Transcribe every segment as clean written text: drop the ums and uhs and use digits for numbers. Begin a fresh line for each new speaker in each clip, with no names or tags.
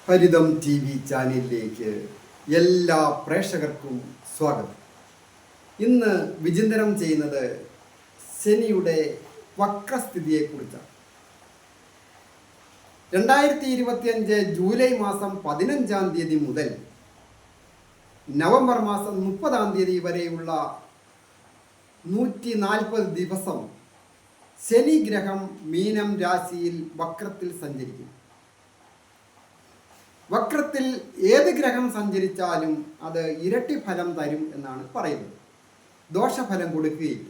ഹരിതം TV ചാനലിലേക്ക് എല്ലാ പ്രേക്ഷകർക്കും സ്വാഗതം. ഇന്ന് വിചിന്തനം ചെയ്യുന്നത് ശനിയുടെ വക്രസ്ഥിതിയെക്കുറിച്ചാണ്. 2025 ജൂലൈ മാസം 15-ാം തീയതി മുതൽ നവംബർ മാസം 30-ാം തീയതി വരെയുള്ള 140 ദിവസം ശനി ഗ്രഹം മീനം രാശിയിൽ വക്രത്തിൽ സഞ്ചരിക്കും. വക്രത്തിൽ ഏത് ഗ്രഹം സഞ്ചരിച്ചാലും അത് ഇരട്ടി ഫലം തരും എന്നാണ് പറയുന്നത്. ദോഷഫലം കൊടുക്കുകയില്ല.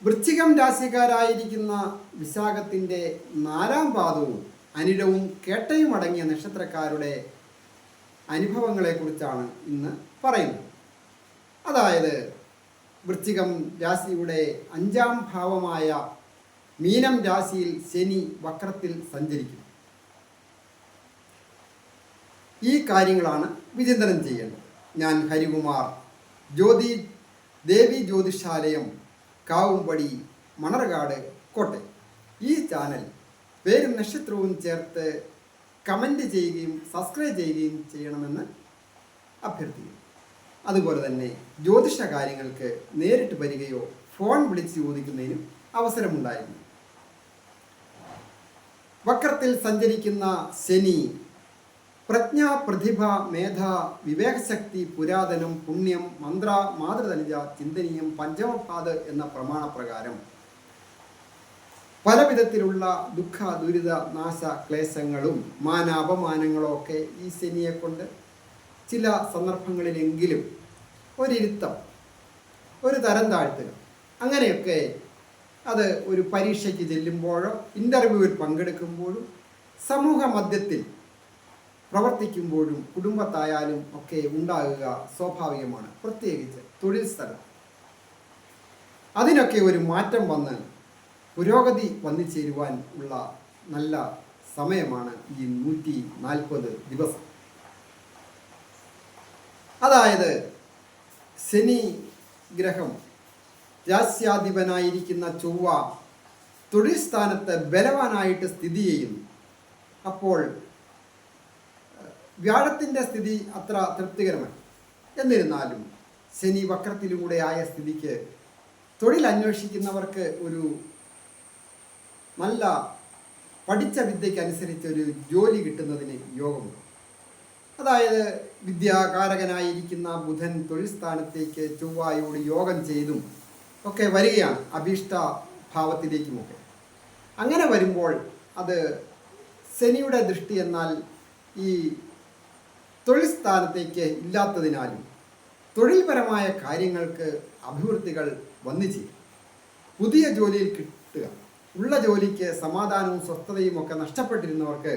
വൃശ്ചികം രാശിക്കാരായിരിക്കുന്ന വിശാഖത്തിൻ്റെ 4-ാം പാദവും അനിഴവും കേട്ടയും അടങ്ങിയ നക്ഷത്രക്കാരുടെ അനുഭവങ്ങളെക്കുറിച്ചാണ് ഇന്ന് പറയുന്നത്. അതായത് വൃശ്ചികം രാശിയുടെ 5-ാം ഭാവമായ മീനം രാശിയിൽ ശനി വക്രത്തിൽ സഞ്ചരിക്കും. ഈ കാര്യങ്ങളാണ് വിചിന്തനം ചെയ്യേണ്ടത്. ഞാൻ ഹരികുമാർ, ദേവി ജ്യോതിഷാലയം, കാവുംപടി, മണർകാട്, കോട്ടയം. ഈ ചാനൽ പേരും നക്ഷത്രവും ചേർത്ത് കമൻറ്റ് ചെയ്യുകയും സബ്സ്ക്രൈബ് ചെയ്യുകയും ചെയ്യണമെന്ന് അഭ്യർത്ഥിക്കുന്നു. അതുപോലെ തന്നെ ജ്യോതിഷ കാര്യങ്ങൾക്ക് നേരിട്ട് വരികയോ ഫോൺ വിളിച്ച് ചോദിക്കുന്നതിനും അവസരമുണ്ടായിരുന്നു. വക്രത്തിൽ സഞ്ചരിക്കുന്ന ശനി പ്രജ്ഞ, പ്രതിഭ, മേധ, വിവേകശക്തി, പുരാതനം, പുണ്യം, മന്ത്ര, മാതൃതനുജ, ചിന്തനീയം, പഞ്ചമപാദ് എന്ന പ്രമാണപ്രകാരം പല വിധത്തിലുള്ള ദുഃഖ, ദുരിത, നാശ, ക്ലേശങ്ങളും മാനാപമാനങ്ങളും ഒക്കെ ഈ ശനിയെ കൊണ്ട് ചില സന്ദർഭങ്ങളിലെങ്കിലും ഒരിരുത്തം, ഒരു തരം താഴ്ത്തുക, അങ്ങനെയൊക്കെ അത് ഒരു പരീക്ഷയ്ക്ക് ചെല്ലുമ്പോഴോ ഇൻ്റർവ്യൂവിൽ പങ്കെടുക്കുമ്പോഴും സമൂഹ മധ്യത്തിൽ പ്രവർത്തിക്കുമ്പോഴും കുടുംബത്തായാലും ഒക്കെ ഉണ്ടാകുക സ്വാഭാവികമാണ്. പ്രത്യേകിച്ച് തൊഴിൽ സ്ഥലം അതിനൊക്കെ ഒരു മാറ്റം വന്ന് പുരോഗതി വന്നു ചേരുവാൻ ഉള്ള നല്ല സമയമാണ് ഈ 140 ദിവസം. അതായത് ശനി ഗ്രഹം രാശ്യാധിപനായിരിക്കുന്ന ചൊവ്വ തൊഴിൽ സ്ഥാനത്ത് ബലവാനായിട്ട് സ്ഥിതി ചെയ്യുന്നു. അപ്പോൾ വ്യാഴത്തിൻ്റെ സ്ഥിതി അത്ര തൃപ്തികരമല്ല. എന്നിരുന്നാലും ശനി വക്രത്തിലൂടെ ആയ സ്ഥിതിക്ക് തൊഴിൽ അന്വേഷിക്കുന്നവർക്ക് ഒരു നല്ല പഠിച്ച വിദ്യയ്ക്കനുസരിച്ചൊരു ജോലി കിട്ടുന്നതിന് യോഗമുണ്ട്. അതായത് വിദ്യാകാരകനായിരിക്കുന്ന ബുധൻ തൊഴിൽ സ്ഥാനത്തേക്ക് ചൊവ്വയോട് യോഗം ചെയ്തും ഒക്കെ വരികയാണ്, അഭീഷ്ട ഭാവത്തിലേക്കുമൊക്കെ. അങ്ങനെ വരുമ്പോൾ അത് ശനിയുടെ ദൃഷ്ടി എന്നാൽ ഈ തൊഴിൽ സ്ഥാനത്തേക്ക് ഇല്ലാത്തതിനാലും തൊഴിൽപരമായ കാര്യങ്ങൾക്ക് അഭിവൃദ്ധികൾ വന്നു ചെയ്യും. പുതിയ ജോലിയിൽ കിട്ടുക, ഉള്ള ജോലിക്ക് സമാധാനവും സ്വസ്ഥതയും ഒക്കെ നഷ്ടപ്പെട്ടിരുന്നവർക്ക്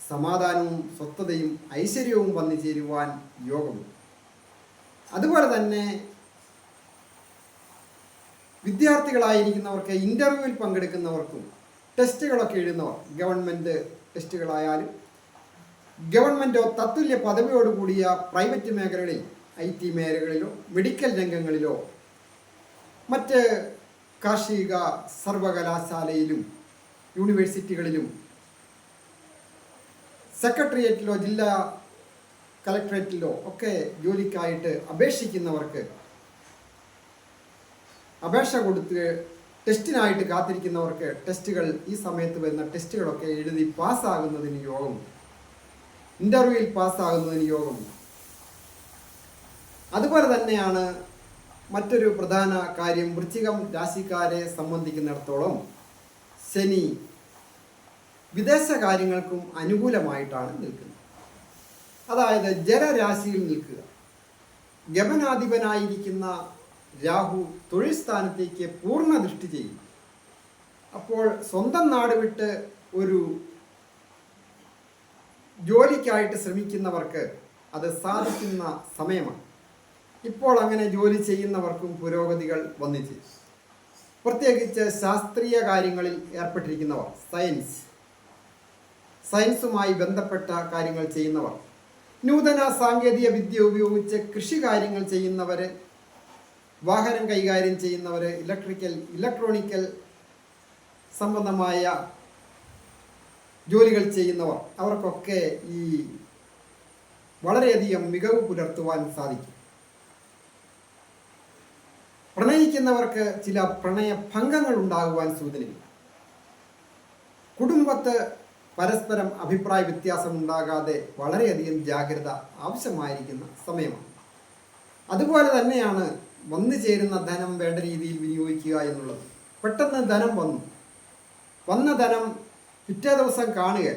സമാധാനവും സ്വസ്ഥതയും ഐശ്വര്യവും വന്നു ചേരുവാൻ യോഗമുണ്ട്. അതുപോലെ തന്നെ വിദ്യാർത്ഥികളായിരിക്കുന്നവർക്ക് ഇൻ്റർവ്യൂവിൽ പങ്കെടുക്കുന്നവർക്കും ടെസ്റ്റുകളൊക്കെ എഴുതുന്നവർ, ഗവൺമെൻറ് ടെസ്റ്റുകളായാലും ഗവൺമെൻറ്റോ തത്തുല്യ പദവിയോടുകൂടിയ പ്രൈവറ്റ് മേഖലകളിൽ, IT മേഖലകളിലോ മെഡിക്കൽ രംഗങ്ങളിലോ മറ്റ് കാർഷിക സർവകലാശാലയിലും യൂണിവേഴ്സിറ്റികളിലും സെക്രട്ടേറിയറ്റിലോ ജില്ലാ കളക്ടറേറ്റിലോ ഒക്കെ ജോലിക്കായിട്ട് അപേക്ഷിക്കുന്നവർക്ക്, അപേക്ഷ കൊടുത്ത് ടെസ്റ്റിനായിട്ട് കാത്തിരിക്കുന്നവർക്ക് ടെസ്റ്റുകൾ, ഈ സമയത്ത് വരുന്ന ടെസ്റ്റുകളൊക്കെ എഴുതി പാസ്സാകുന്നതിന് യോഗമുണ്ട്. ഇൻ്റർവ്യൂവിൽ പാസ്സാകുന്നതിന് യോഗമുണ്ട്. അതുപോലെ തന്നെയാണ് മറ്റൊരു പ്രധാന കാര്യം, വൃശ്ചികം രാശിക്കാരെ സംബന്ധിക്കുന്നിടത്തോളം ശനി വിദേശ കാര്യങ്ങൾക്കും അനുകൂലമായിട്ടാണ് നിൽക്കുന്നത്. അതായത് ജലരാശിയിൽ നിൽക്കുക. ഗമനാധിപനായിരിക്കുന്ന രാഹു തൊഴിൽ സ്ഥാനത്തേക്ക് പൂർണ്ണ ദൃഷ്ടി ചെയ്യും. അപ്പോൾ സ്വന്തം നാട് വിട്ട് ഒരു ജോലിക്കായിട്ട് ശ്രമിക്കുന്നവർക്ക് അത് സാധിക്കുന്ന സമയമാണ്. ഇപ്പോൾ അങ്ങനെ ജോലി ചെയ്യുന്നവർക്കും പുരോഗതികൾ വന്നിച്ച്, പ്രത്യേകിച്ച് ശാസ്ത്രീയ കാര്യങ്ങളിൽ ഏർപ്പെട്ടിരിക്കുന്നവർ, സയൻസുമായി ബന്ധപ്പെട്ട കാര്യങ്ങൾ ചെയ്യുന്നവർ, നൂതന സാങ്കേതിക വിദ്യ ഉപയോഗിച്ച് കൃഷി കാര്യങ്ങൾ ചെയ്യുന്നവർ, വാഹനം കൈകാര്യം ചെയ്യുന്നവർ, ഇലക്ട്രോണിക്കൽ സംബന്ധമായ ജോലികൾ ചെയ്യുന്നവർ അവർക്കൊക്കെ ഈ വളരെയധികം മികവ് പുലർത്തുവാൻ സാധിക്കും. പ്രണയിക്കുന്നവർക്ക് ചില പ്രണയഭംഗങ്ങൾ ഉണ്ടാകുവാൻ സൂചനയില്ല. കുടുംബത്ത് പരസ്പരം അഭിപ്രായ വ്യത്യാസം ഉണ്ടാകാതെ വളരെയധികം ജാഗ്രത ആവശ്യമായിരിക്കുന്ന സമയമാണ്. അതുപോലെ തന്നെയാണ് വന്നു ചേരുന്ന ധനം വേണ്ട രീതിയിൽ വിനിയോഗിക്കുക എന്നുള്ളത്. പെട്ടെന്ന് ധനം വന്ന ധനം പിറ്റേ ദിവസം കാണുക,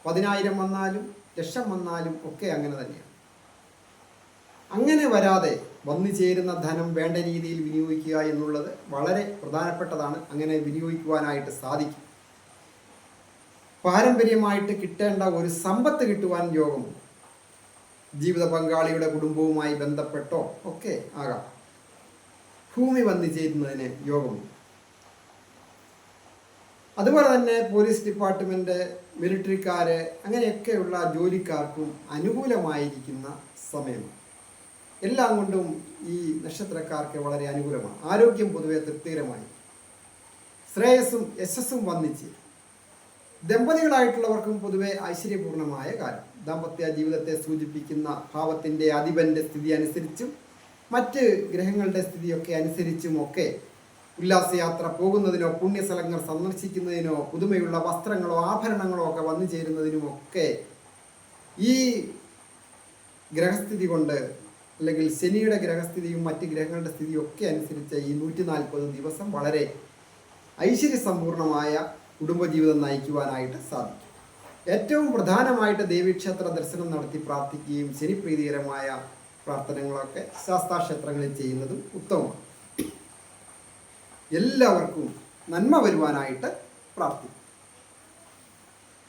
10,000 വന്നാലും ലക്ഷം വന്നാലും ഒക്കെ അങ്ങനെ തന്നെയാണ്. അങ്ങനെ വരാതെ വന്നു ചേരുന്ന ധനം വേണ്ട രീതിയിൽ വിനിയോഗിക്കുക എന്നുള്ളത് വളരെ പ്രധാനപ്പെട്ടതാണ്. അങ്ങനെ വിനിയോഗിക്കുവാനായിട്ട് സാധിക്കും. പാരമ്പര്യമായിട്ട് കിട്ടേണ്ട ഒരു സമ്പത്ത് കിട്ടുവാൻ യോഗമുണ്ട്. ജീവിത പങ്കാളിയുടെ കുടുംബവുമായി ബന്ധപ്പെട്ടോ ഒക്കെ ആകാം. ഭൂമി വന്നു ചേരുന്നതിന് യോഗമുണ്ട്. അതുപോലെ തന്നെ പോലീസ് ഡിപ്പാർട്ട്മെൻറ്റ്, മിലിറ്ററിക്കാര്, അങ്ങനെയൊക്കെയുള്ള ജോലിക്കാർക്കും അനുകൂലമായിരിക്കുന്ന സമയമാണ്. എല്ലാം കൊണ്ടും ഈ നക്ഷത്രക്കാർക്ക് വളരെ അനുകൂലമാണ്. ആരോഗ്യം പൊതുവെ തൃപ്തികരമായി, ശ്രേയസ്സും യശസ്സും വന്നിച്ച് ദമ്പതികളായിട്ടുള്ളവർക്കും പൊതുവെ ഐശ്വര്യപൂർണമായ കാലം. ദാമ്പത്യ ജീവിതത്തെ സൂചിപ്പിക്കുന്ന ഭാവത്തിൻ്റെ അധിപൻ്റെ സ്ഥിതി അനുസരിച്ചും മറ്റ് ഗ്രഹങ്ങളുടെ സ്ഥിതിയൊക്കെ അനുസരിച്ചുമൊക്കെ ഉല്ലാസയാത്ര പോകുന്നതിനോ പുണ്യസ്ഥലങ്ങൾ സന്ദർശിക്കുന്നതിനോ പുതുമയുള്ള വസ്ത്രങ്ങളോ ആഭരണങ്ങളോ ഒക്കെ വന്നു ചേരുന്നതിനുമൊക്കെ ഈ ഗ്രഹസ്ഥിതി കൊണ്ട്, അല്ലെങ്കിൽ ശനിയുടെ ഗ്രഹസ്ഥിതിയും മറ്റ് ഗ്രഹങ്ങളുടെ സ്ഥിതിയും ഒക്കെ അനുസരിച്ച് ഈ 140 ദിവസം വളരെ ഐശ്വര്യസമ്പൂർണമായ കുടുംബജീവിതം നയിക്കുവാനായിട്ട് സാധിക്കും. ഏറ്റവും പ്രധാനമായിട്ട് ദേവീക്ഷേത്ര ദർശനം നടത്തി പ്രാർത്ഥിക്കുകയും ശനിപ്രീതികരമായ പ്രാർത്ഥനകളൊക്കെ ശാസ്താക്ഷേത്രങ്ങളിൽ ചെയ്യുന്നതും ഉത്തമമാണ്. എല്ലാവർക്കും നന്മ വരുവാനായിട്ട് പ്രാർത്ഥിക്കും.